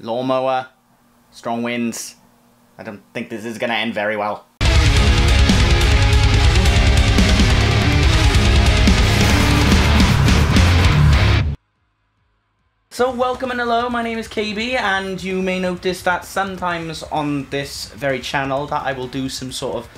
lawnmower, strong winds. I don't think this is gonna end very well. So welcome and hello, my name is KB, and you may notice that sometimes on this very channel that I will do some sort of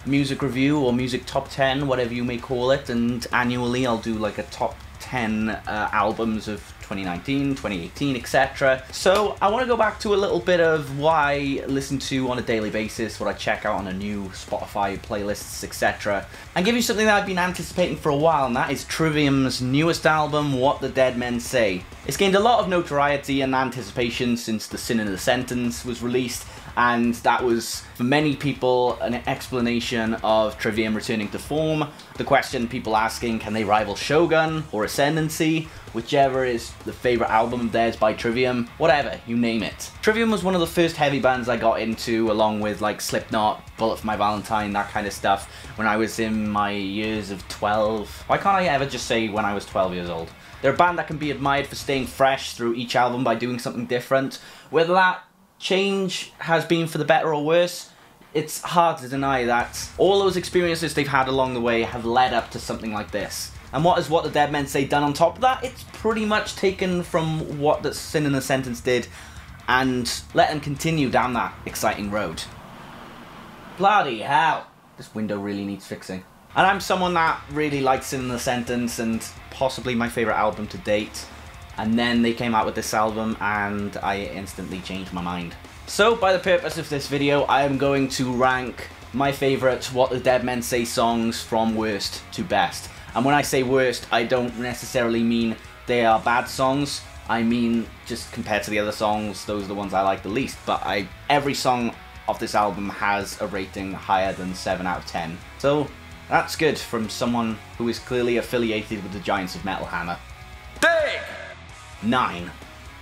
music review or music top 10, whatever you may call it, and annually I'll do like a top 10 albums of 2019, 2018, etc. So I want to go back to a little bit of what I listen to on a daily basis, what I check out on a new Spotify playlists, etc. And give you something that I've been anticipating for a while, and that is Trivium's newest album, What the Dead Men Say. It's gained a lot of notoriety and anticipation since The Sin in the Sentence was released, and that was, for many people, an explanation of Trivium returning to form. The question people asking, can they rival Shogun or Ascendancy? Whichever is the favourite album of theirs by Trivium, whatever, you name it. Trivium was one of the first heavy bands I got into, along with like Slipknot, Bullet for My Valentine, that kind of stuff, when I was in my years of 12. Why can't I ever just say when I was 12 years old? They're a band that can be admired for staying fresh through each album by doing something different. Whether that change has been for the better or worse, it's hard to deny that all those experiences they've had along the way have led up to something like this. And what has What the Dead Men Say done on top of that? It's pretty much taken from what the Sin in the Sentence did and let them continue down that exciting road. Bloody hell, this window really needs fixing. And I'm someone that really likes Sin in the Sentence, and possibly my favourite album to date. And then they came out with this album and I instantly changed my mind. So by the purpose of this video, I am going to rank my favourite What the Dead Men Say songs from worst to best. And when I say worst, I don't necessarily mean they are bad songs. I mean, just compared to the other songs, those are the ones I like the least. But every song of this album has a rating higher than 7 out of 10. So that's good from someone who is clearly affiliated with the Giants of Metal Hammer. Dig! 9.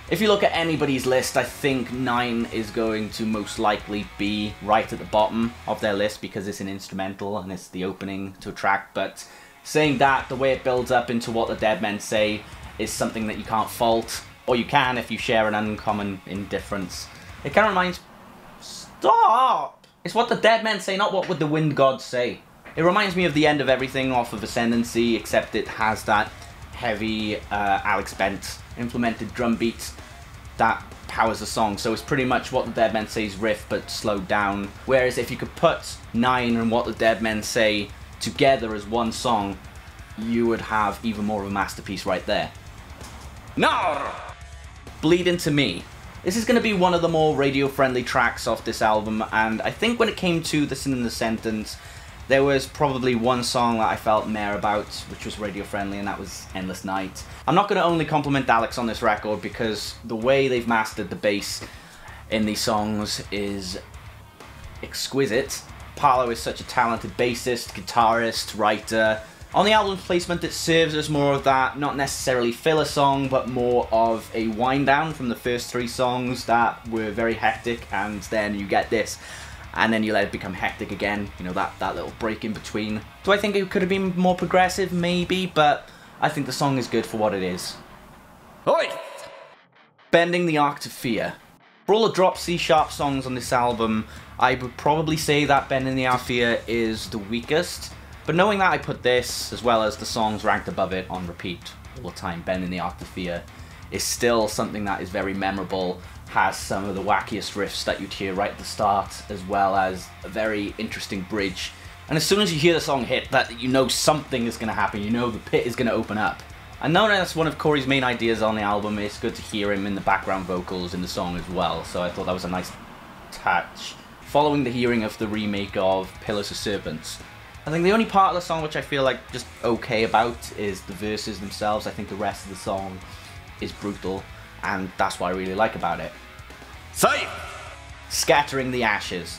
If you look at anybody's list, I think 9 is going to most likely be right at the bottom of their list because it's an instrumental and it's the opening to a track. But saying that, the way it builds up into What the Dead Men Say is something that you can't fault, or you can if you share an uncommon indifference. It kind of reminds... Stop! It's What the Dead Men Say, not What Would the Wind Gods Say. It reminds me of the end of everything off of Ascendancy, except it has that heavy Alex Bent implemented drum beat that powers the song. So it's pretty much What the Dead Men Say's riff but slowed down. Whereas if you could put 9 and What the Dead Men Say together as one song, you would have even more of a masterpiece right there. No! Bleed Into Me. This is going to be one of the more radio-friendly tracks off this album, and I think when it came to The Sin in the Sentence, there was probably one song that I felt meh about, which was radio-friendly, and that was Endless Night. I'm not going to only compliment Alex on this record, because the way they've mastered the bass in these songs is exquisite. Paolo is such a talented bassist, guitarist, writer. On the album's placement, it serves as more of that, not necessarily filler song, but more of a wind down from the first 3 songs that were very hectic, and then you get this, and then you let it become hectic again, you know, that little break in between. Do I think it could have been more progressive? Maybe, but I think the song is good for what it is. Oi! Bending the Arc to Fear. For all the drop C-sharp songs on this album, I would probably say that Bending the Arc to Fear is the weakest. But knowing that, I put this, as well as the songs ranked above it, on repeat all the time. Bending the Arc to Fear is still something that is very memorable, has some of the wackiest riffs that you'd hear right at the start, as well as a very interesting bridge. And as soon as you hear the song hit, that you know something is going to happen, you know the pit is going to open up. And knowing that's one of Corey's main ideas on the album, it's good to hear him in the background vocals in the song as well, so I thought that was a nice touch. Following the hearing of the remake of Pillars of Serpents. I think the only part of the song which I feel like just okay about is the verses themselves. I think the rest of the song is brutal, and that's what I really like about it. Safe! Scattering the Ashes.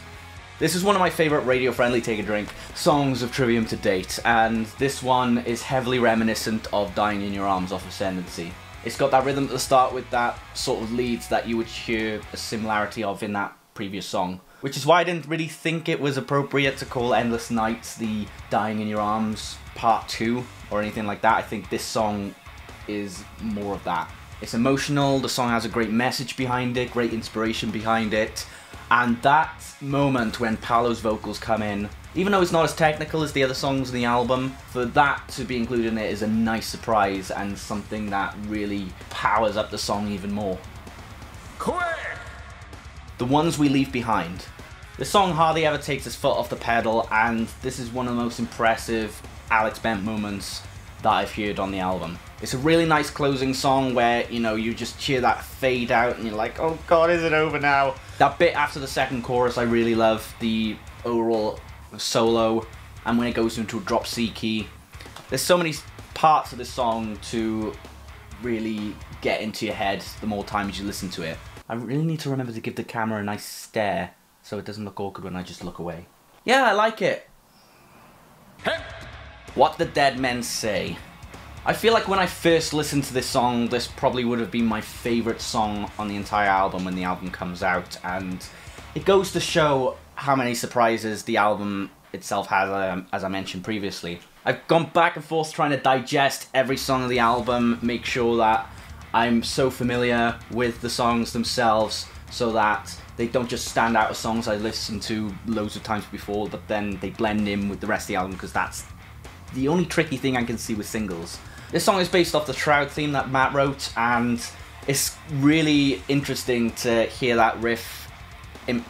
This is one of my favourite radio-friendly take-a-drink songs of Trivium to date, and this one is heavily reminiscent of Dying in Your Arms off Ascendancy. It's got that rhythm at the start with that sort of leads that you would hear a similarity of in that previous song. Which is why I didn't really think it was appropriate to call Endless Nights the Dying in Your Arms Part 2 or anything like that. I think this song is more of that. It's emotional, the song has a great message behind it, great inspiration behind it, and that moment when Paolo's vocals come in, even though it's not as technical as the other songs in the album, for that to be included in it is a nice surprise and something that really powers up the song even more. Quick! The Ones We Leave Behind. The song hardly ever takes its foot off the pedal, and this is one of the most impressive Alex Bent moments that I've heard on the album. It's a really nice closing song where, you know, you just hear that fade out and you're like, oh god, is it over now? That bit after the second chorus I really love, the overall solo, and when it goes into a drop C key. There's so many parts of this song to really get into your head the more times you listen to it. I really need to remember to give the camera a nice stare so it doesn't look awkward when I just look away. Yeah, I like it. What the Dead Men Say. I feel like when I first listened to this song, this probably would have been my favourite song on the entire album when the album comes out, and it goes to show how many surprises the album itself has, as I mentioned previously. I've gone back and forth trying to digest every song of the album, make sure that I'm so familiar with the songs themselves so that they don't just stand out as songs I listened to loads of times before, but then they blend in with the rest of the album, because that's the only tricky thing I can see with singles. This song is based off the Shroud theme that Matt wrote, and it's really interesting to hear that riff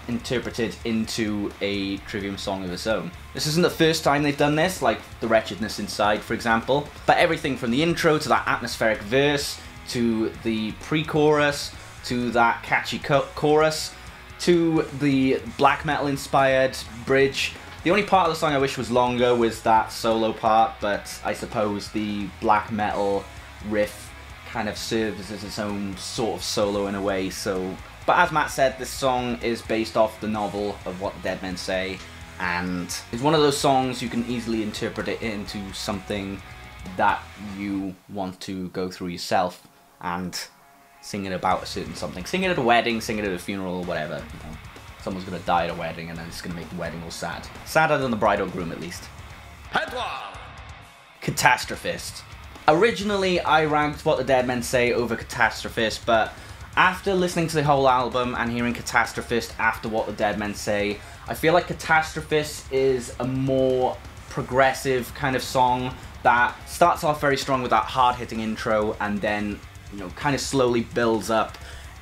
interpreted into a Trivium song of its own. This isn't the first time they've done this, like The Wretchedness Inside, for example, but everything from the intro to that atmospheric verse, to the pre-chorus, to that catchy chorus, to the black metal inspired bridge. The only part of the song I wish was longer was that solo part, but I suppose the black metal riff kind of serves as its own sort of solo in a way, so... But as Matt said, this song is based off the novel of What the Dead Men Say, and it's one of those songs you can easily interpret it into something that you want to go through yourself and sing it about a certain something. Sing it at a wedding, sing it at a funeral, whatever, you know. Someone's gonna die at a wedding and then it's gonna make the wedding all sad. Sadder than the bride or groom, at least. Catastrophist. Originally, I ranked What the Dead Men Say over Catastrophist, but after listening to the whole album and hearing Catastrophist after What the Dead Men Say, I feel like Catastrophist is a more progressive kind of song that starts off very strong with that hard-hitting intro and then, you know, kind of slowly builds up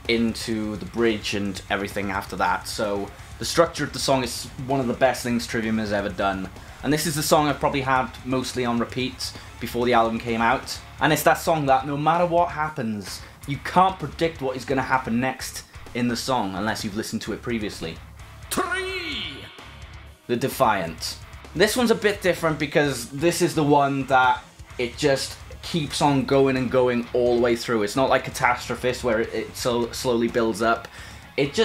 into the bridge and everything after that. So the structure of the song is one of the best things Trivium has ever done, and this is the song I've probably had mostly on repeat before the album came out, and it's that song that no matter what happens, you can't predict what is going to happen next in the song unless you've listened to it previously. 3! The Defiant. This one's a bit different because this is the one that it just keeps on going and going all the way through. It's not like Catastrophist where it so slowly builds up. It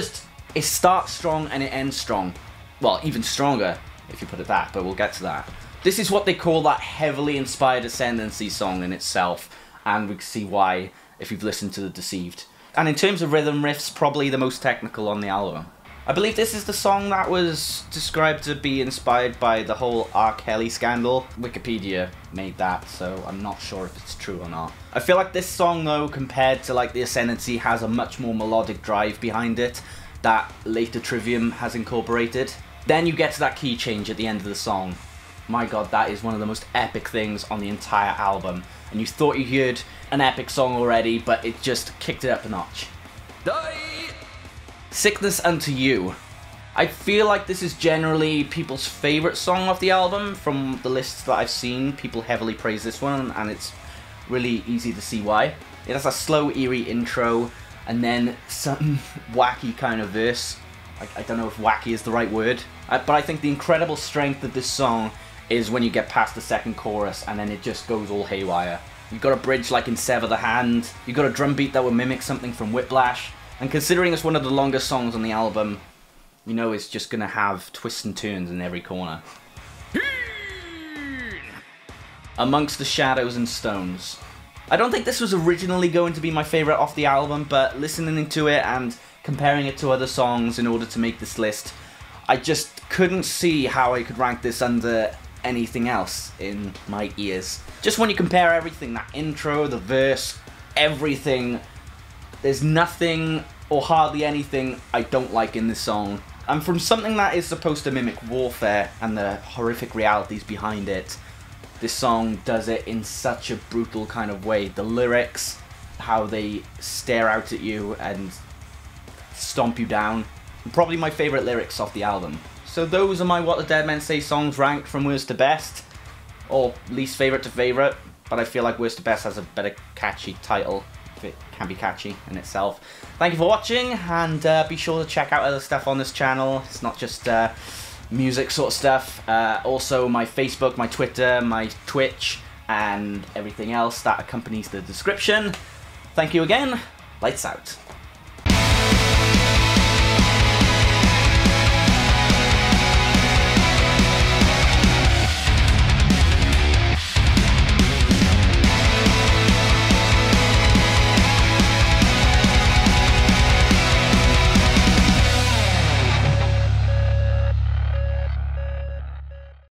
starts strong and it ends strong. Well, even stronger if you put it that, but we'll get to that. This is what they call that heavily inspired Ascendancy song in itself, and we can see why if you've listened to The Deceived. And in terms of rhythm riffs, probably the most technical on the album. I believe this is the song that was described to be inspired by the whole R. Kelly scandal. Wikipedia made that, so I'm not sure if it's true or not. I feel like this song, though, compared to like the Ascendancy, has a much more melodic drive behind it that later Trivium has incorporated. Then you get to that key change at the end of the song. My god, that is one of the most epic things on the entire album. And you thought you heard an epic song already, but it just kicked it up a notch. Die! Sickness Unto You. I feel like this is generally people's favourite song off the album. From the lists that I've seen, people heavily praise this one, and it's really easy to see why. It has a slow, eerie intro, and then some wacky kind of verse. I don't know if wacky is the right word, but I think the incredible strength of this song is when you get past the second chorus, and then it just goes all haywire. You've got a bridge like in Sever the Hand, you've got a drum beat that would mimic something from Whiplash, and considering it's one of the longest songs on the album, you know it's just gonna have twists and turns in every corner. Amongst the Shadows and Stones. I don't think this was originally going to be my favourite off the album, but listening to it and comparing it to other songs in order to make this list, I just couldn't see how I could rank this under anything else in my ears. Just when you compare everything, that intro, the verse, everything There's nothing or hardly anything I don't like in this song. And from something that is supposed to mimic warfare and the horrific realities behind it, this song does it in such a brutal kind of way. The lyrics, how they stare out at you and stomp you down. Probably my favourite lyrics off the album. So those are my What the Dead Men Say songs ranked from worst to best, or least favourite to favourite, but I feel like worst to best has a better catchy title, if it can be catchy in itself. Thank you for watching, and be sure to check out other stuff on this channel. It's not just music sort of stuff, also my Facebook, my Twitter, my Twitch, and everything else that accompanies the description. Thank you again, lights out.